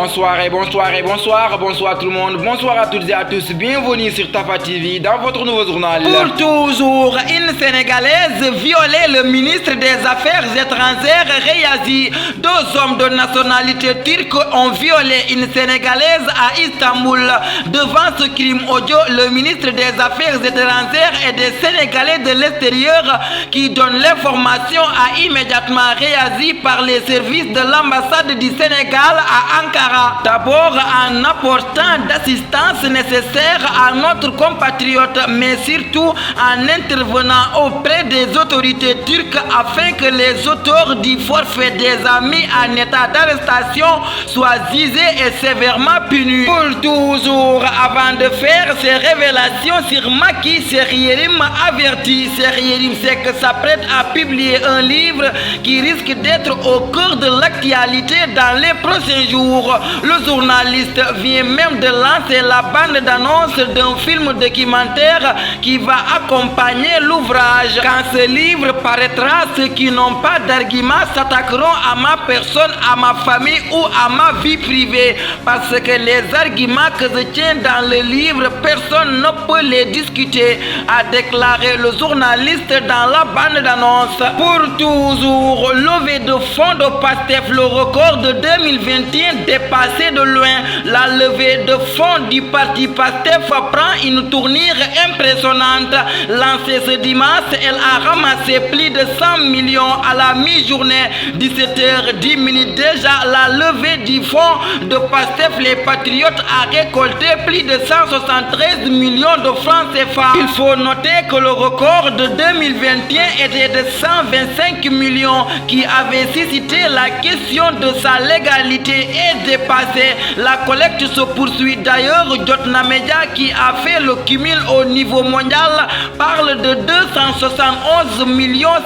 Bonsoir tout le monde, bonsoir à toutes et à tous, bienvenue sur Tafa TV dans votre nouveau journal. Pour toujours, une Sénégalaise violait le ministre des Affaires étrangères Reyazi. Deux hommes de nationalité turque ont violé une Sénégalaise à Istanbul. Devant ce crime audio, le ministre des Affaires étrangères et des Sénégalais de l'extérieur qui donne l'information a immédiatement réagi par les services de l'ambassade du Sénégal à Ankara. D'abord en apportant d'assistance nécessaire à notre compatriote, mais surtout en intervenant auprès des autorités turques afin que les auteurs du forfait des amis en état d'arrestation soient jugés et sévèrement punis. Pour toujours, avant de faire ces révélations sur Macky, Cheikh Yérim avertit. Cheikh Yérim Seck s'apprête à publier un livre qui risque d'être au cœur de l'actualité dans les prochains jours. Le journaliste vient même de lancer la bande-d'annonce d'un film documentaire qui va accompagner l'ouvrage. Quand ce livre paraîtra, ceux qui n'ont pas d'arguments s'attaqueront à ma personne, à ma famille ou à ma vie privée. Parce que les arguments que je tiens dans le livre, personne ne peut les discuter, a déclaré le journaliste dans la bande-d'annonce. Pour toujours, levée de fonds de PASTEF, le record de 2021 dépassé de loin. La levée de fonds du parti PASTEF prend une tournure impressionnante. Lancée ce dimanche, elle a ramassé plus de 100 millions à la mi-journée, 17h10 déjà. La levée du fonds de PASTEF, les Patriotes, a récolté plus de 173 millions de francs CFA. Il faut noter que le record de 2021 était de 125 millions qui avait suscité la question de sa légalité et dépassé. La collecte se poursuit d'ailleurs. Jotna Media, qui a fait le cumul au niveau mondial, parle de 271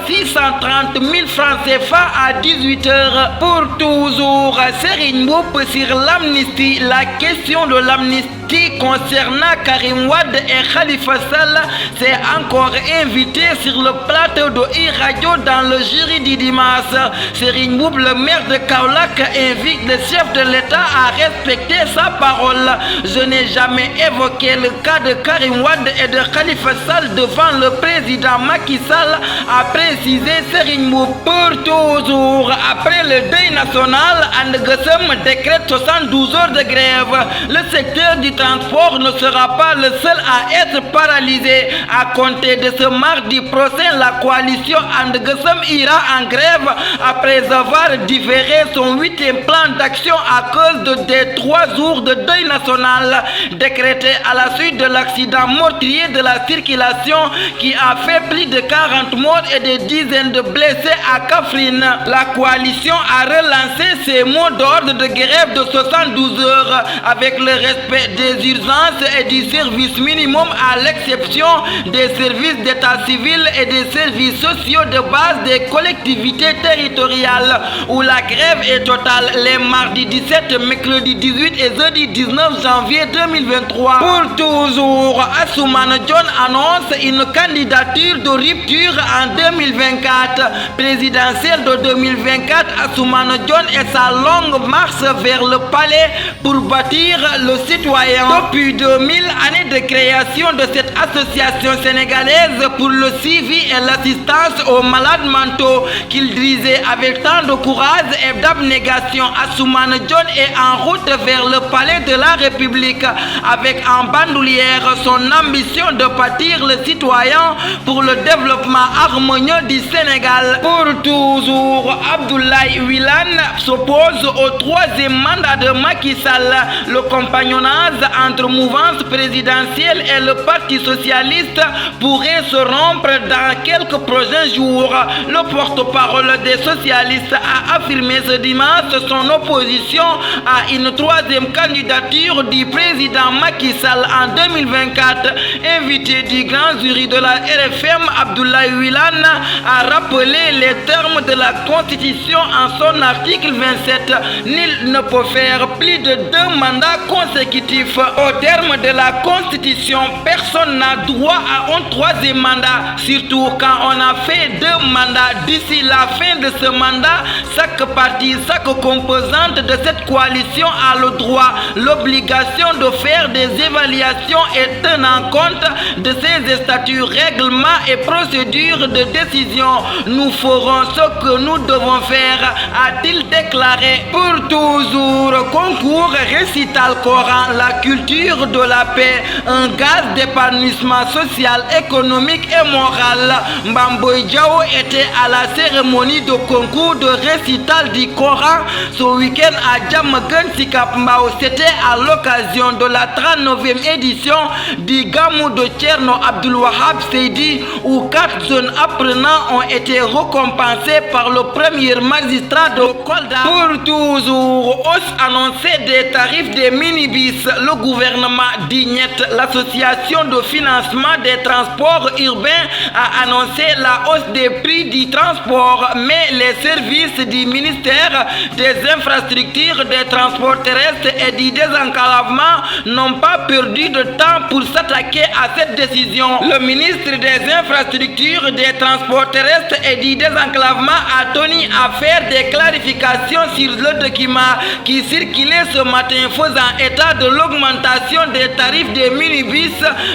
630 000 francs CFA à 18h. Pour toujours, Serigne Mboup sur l'amnistie. La question de l'amnistie concernant Karim Wade et Khalifa Sall s'est encore invité sur le plateau de e-radio dans le jury du dimanche. Serigne Mboup, le maire de Kaolack, invite le chef de l'État à respecter sa parole. Je n'ai jamais évoqué le cas de Karim Wade et de Khalifa Sall devant le président Macky Sall, a précisé Serigne Mboup. Pour toujours, après le deuil national, And Gueusseum décrète 72 heures de grève. Le secteur du transport ne sera pas le seul à être paralysé. À compter de ce mardi prochain, la coalition And Gueusseum ira en grève après avoir différé son 8e plan d'action à cause des 3 jours de deuil national décrété à la suite de l'accident meurtrier de la circulation qui a fait plus de 40 morts et des dizaines de blessés à Kaffrine. La coalition a relancé ses mots d'ordre de grève de 72 heures avec le respect des urgences et du service minimum à l'exception des services d'état civil et des services sociaux de base des collectivités territoriales où la grève est totale les mardis 17, mercredi 18 et jeudi 19 janvier 2023. Pour toujours, Assoumane Dione annonce une candidature de rupture en 2024. Présidentielle de 2024, Assoumane Dione et sa longue marche vers le palais pour bâtir le citoyen. Depuis 2000 années de création de cette association sénégalaise pour le suivi et l'assistance aux malades mentaux qu'il dirigeait avec tant de courage et d'abnégation, Assoumane Dione est en route vers le palais de la République avec en bandoulière son ambition de bâtir le citoyen pour le développement harmonieux du Sénégal. Pour toujours, Abdoulaye Wilane s'oppose au 3e mandat de Macky Sall. Le compagnonnage entre mouvance présidentielle et le Parti socialiste pourrait se rompre dans quelques prochains jours. Le porte-parole des socialistes a affirmé ce dimanche son opposition à une 3e candidature du président Macky Sall en 2024. Invité du grand jury de la RFM, Abdoulaye Wilane a rappelé les termes de la Constitution en son article 27. Nul ne peut faire plus de 2 mandats consécutifs. consécutif. Au terme de la Constitution, personne n'a droit à un troisième mandat, surtout quand on a fait 2 mandats. D'ici la fin de ce mandat, chaque parti, chaque composante de cette coalition a le droit, l'obligation de faire des évaluations et tenant compte de ses statuts, règlements et procédures de décision. Nous ferons ce que nous devons faire, a-t-il déclaré. Pour toujours, concours, récital Coran, la culture de la paix, un gaz d'épanouissement social, économique et moral. Mbamboy Diao était à la cérémonie de concours de récital du Coran ce week-end à Diamaguène Sicap Mbao. C'était à l'occasion de la 39e édition du Gamou de Thierno Abdul Wahab Seydi, où 4 jeunes apprenants ont été récompensés par le premier magistrat de Kolda. Pour toujours, hausse annoncée des tarifs des minibus. Le gouvernement d'Ignet, l'association de financement des transports urbains, a annoncé la hausse des prix du transport, mais les services du ministère des infrastructures, des transports terrestres et du désenclavement n'ont pas perdu de temps pour s'attaquer à cette décision. Le ministre des infrastructures, des transports terrestres et du désenclavement a tenu à faire des clarifications sur le document qui circulait ce matin, faisant état de l'augmentation des tarifs des minibus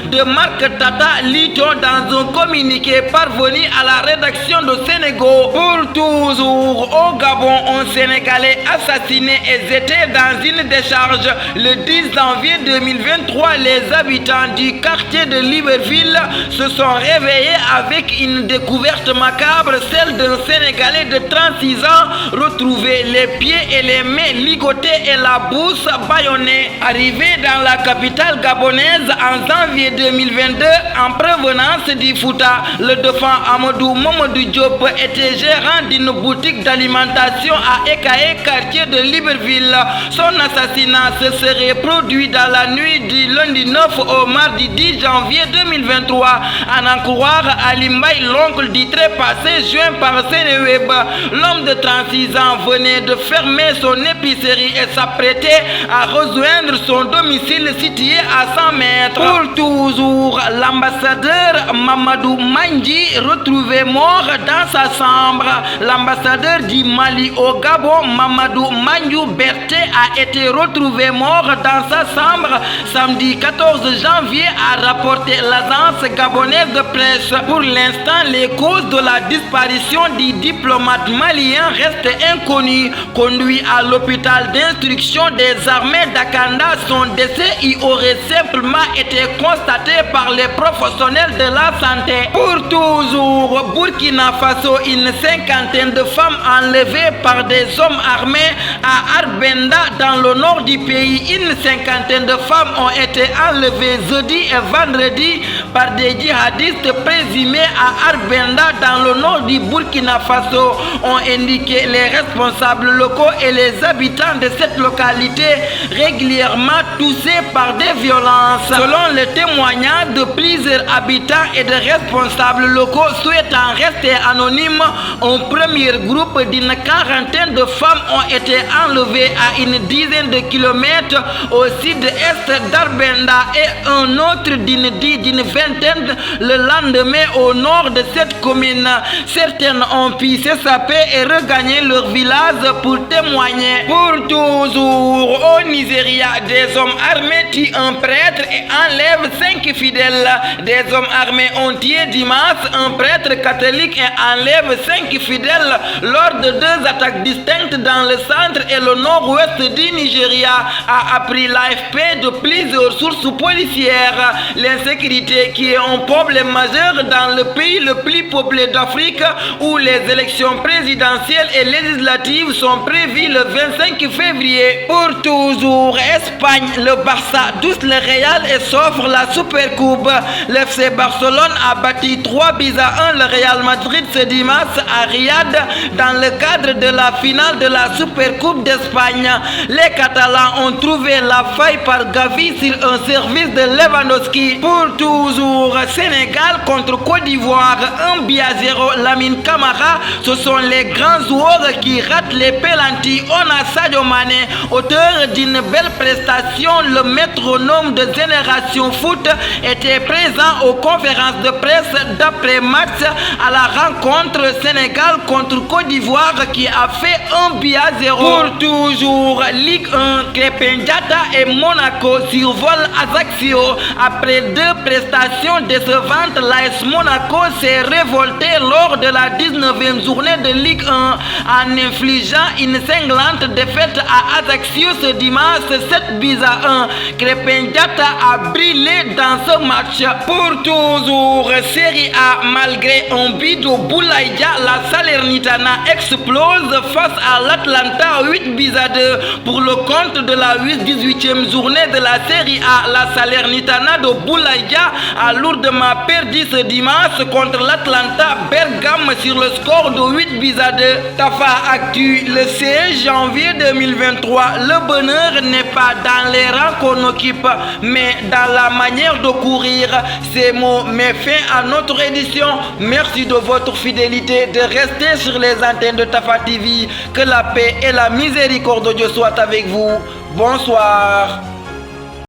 de marque Tata Liton dans un communiqué parvenu à la rédaction de Sénégal. Pour toujours, au Gabon, un Sénégalais assassiné et jeté dans une décharge. Le 10 janvier 2023, les habitants du quartier de Libreville se sont réveillés avec une découverte macabre, celle d'un Sénégalais de 36 ans retrouvé les pieds et les mains ligotés et la bouche bâillonnée. Arrivé dans la capitale gabonaise en janvier 2022 en provenance du Fouta, le défunt Amadou Mamadou Diop était gérant d'une boutique d'alimentation à Ekae, quartier de Libreville. Son assassinat se serait produit dans la nuit du lundi 9 au mardi 10 janvier 2023. En croire Ali Mbaye, l'oncle du trépassé joint par Sénéweb, l'homme de 36 ans venait de fermer son épicerie et s'apprêtait à rejoindre son domicile situé à 100 mètres. Pour toujours, l'ambassadeur Mamadou Mandji retrouvé mort dans sa chambre. L'ambassadeur du Mali au Gabon, Mamadou Mandjou Berté, a été retrouvé mort dans sa chambre samedi 14 janvier, a rapporté l'agence gabonaise de presse. Pour l'instant, les causes de la disparition du diplomate malien restent inconnues. Conduit à l'hôpital d'instruction des armées d'Akanda, son décès y aurait simplement été constaté par les professionnels de la santé. Pour toujours, Burkina Faso, une cinquantaine de femmes enlevées par des hommes armés à Arbenda dans le nord du pays. Une cinquantaine de femmes ont été enlevées jeudi et vendredi par des djihadistes présumés à Arbenda dans le nord du Burkina Faso, ont indiqué les responsables locaux et les habitants de cette localité régulièrement touchés par des violences. Selon le témoignage de plusieurs habitants et de responsables locaux souhaitant rester anonymes, un premier groupe d'une quarantaine de femmes ont été enlevées à une dizaine de kilomètres au sud-est d'Arbenda et un autre d'une vingtaine le lendemain au nord de cette commune. Certaines ont pu s'échapper et regagner leur village pour témoigner. Pour toujours, au Nigeria, des hommes armés tuent un prêtre et enlèvent 5 fidèles. Des hommes armés ont tué dimanche un prêtre catholique et enlèvent 5 fidèles lors de 2 attaques distinctes dans le centre et le nord-ouest du Nigeria, a appris l'AFP de plusieurs sources policières. L'insécurité, qui est un problème majeur dans le pays le plus peuplé d'Afrique, où les élections présidentielles et législatives sont prévues le 25 février. Pour toujours, Espagne, le Barça douce le Real et s'offre la Supercoupe. L'FC Barcelone a battu 3-1 le Real Madrid ce dimanche à Riyad dans le cadre de la finale de la Supercoupe d'Espagne. Les Catalans ont trouvé la faille par Gavi sur un service de Lewandowski. Pour toujours, Sénégal contre Côte d'Ivoire, 1-0. Lamine Camara, ce sont les grands joueurs qui ratent les pénaltys. On a Sadio Mané, auteur d'une belle prestation édition, le métronome de Génération Foot était présent aux conférences de presse d'après-match à la rencontre Sénégal contre Côte d'Ivoire qui a fait 1-0. Pour toujours, Ligue 1, Krépin Diatta et Monaco survolent Ajaccio. Après 2 prestations décevantes, l'AS Monaco s'est révolté lors de la 19e journée de Ligue 1 en infligeant une cinglante défaite à Ajaccio ce dimanche 7-1. Krépin Diatta a brillé dans ce match. Pour toujours, Série A, malgré un but de Boulaye Dia, la Salernitana explose face à l'Atlanta 8-2 pour le compte de la 18e journée de la Série A. La Salernitana de Boulaye Dia a lourdement perdu ce dimanche contre l'Atlanta Bergame sur le score de 8-2. Tafa Actu, le 16 janvier 2023, le bonheur n'est pas dans les rangs qu'on occupe, mais dans la manière de courir. Ces mots mettent fin à notre édition. Merci de votre fidélité, de rester sur les antennes de Tafa TV. Que la paix et la miséricorde de Dieu soient avec vous. Bonsoir.